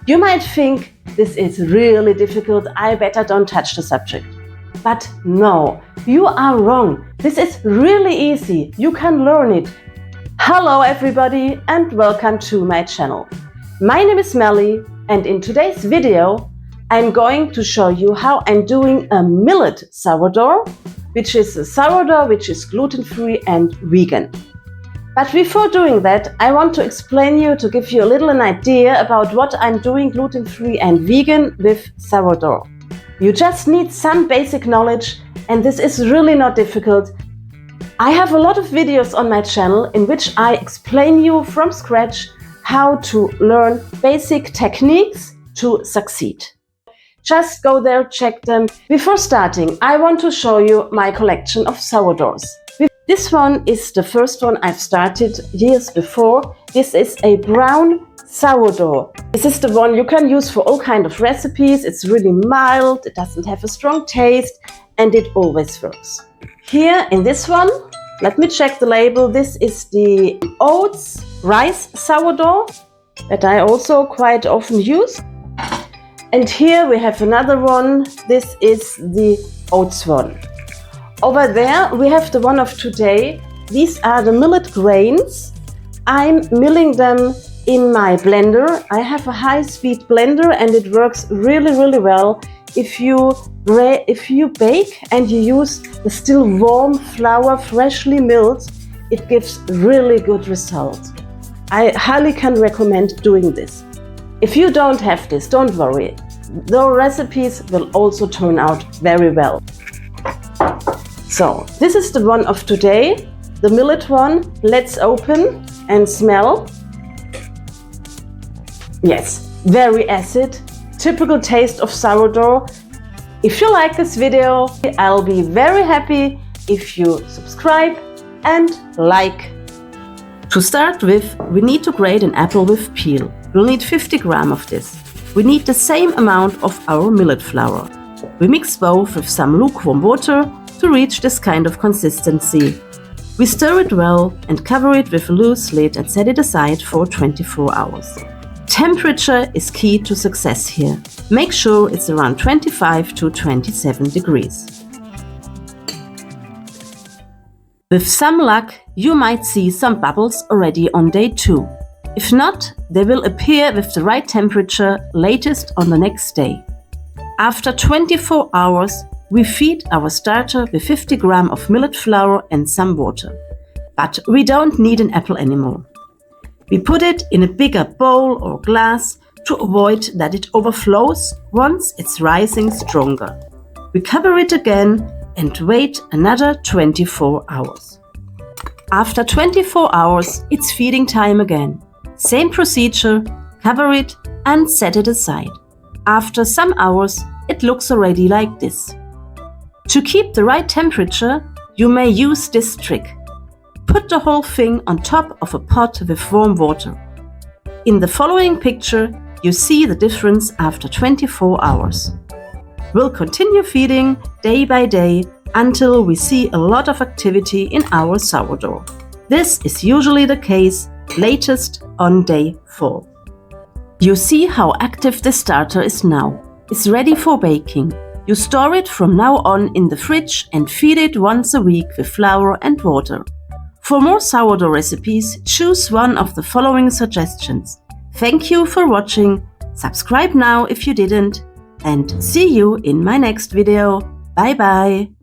You might think this is really difficult, I better don't touch the subject. But no, you are wrong. This is really easy. You can learn it. Hello everybody and welcome to my channel. My name is Melli and in today's video I'm going to show you how I'm doing a millet sourdough, which is a sourdough which is gluten-free and vegan. But before doing that, I want to explain you to give you a little an idea about what I'm doing gluten-free and vegan with sourdough. You just need some basic knowledge and this is really not difficult. I have a lot of videos on my channel in which I explain you from scratch how to learn basic techniques to succeed. Just go there, check them. Before starting, I want to show you my collection of sourdoughs. This one is the first one I've started years before. This is a brown sourdough. This is the one you can use for all kinds of recipes. It's really mild, it doesn't have a strong taste, and it always works. Here in this one, let me check the label. This is the oats rice sourdough that I also quite often use. And here we have another one. This is the oats one. Over there we have the one of today. These are the millet grains. I'm milling them in my blender. I have a high-speed blender and it works really well. If you bake and you use the still warm flour, freshly milled, it gives really good results. I highly can recommend doing this. If you don't have this, don't worry. The recipes will also turn out very well. So, this is the one of today, the millet one. Let's open and smell. Yes, very acid, typical taste of sourdough. If you like this video, I'll be very happy if you subscribe and like. To start with, we need to grate an apple with peel. We'll need 50 grams of this. We need the same amount of our millet flour. We mix both with some lukewarm water to reach this kind of consistency. We stir it well and cover it with a loose lid and set it aside for 24 hours. Temperature is key to success here. Make sure it's around 25 to 27 degrees. With some luck, you might see some bubbles already on day 2. If not, they will appear with the right temperature latest on the next day. After 24 hours, we feed our starter with 50 grams of millet flour and some water. But we don't need an apple anymore. We put it in a bigger bowl or glass to avoid that it overflows once it's rising stronger. We cover it again and wait another 24 hours. After 24 hours, it's feeding time again. Same procedure, cover it and set it aside. After some hours, it looks already like this. To keep the right temperature, you may use this trick. Put the whole thing on top of a pot with warm water. In the following picture, you see the difference after 24 hours. We'll continue feeding day by day until we see a lot of activity in our sourdough. This is usually the case latest on day 4. You see how active the starter is now. It's ready for baking. You store it from now on in the fridge and feed it once a week with flour and water. For more sourdough recipes, choose one of the following suggestions. Thank you for watching. Subscribe now if you didn't, and see you in my next video. Bye bye.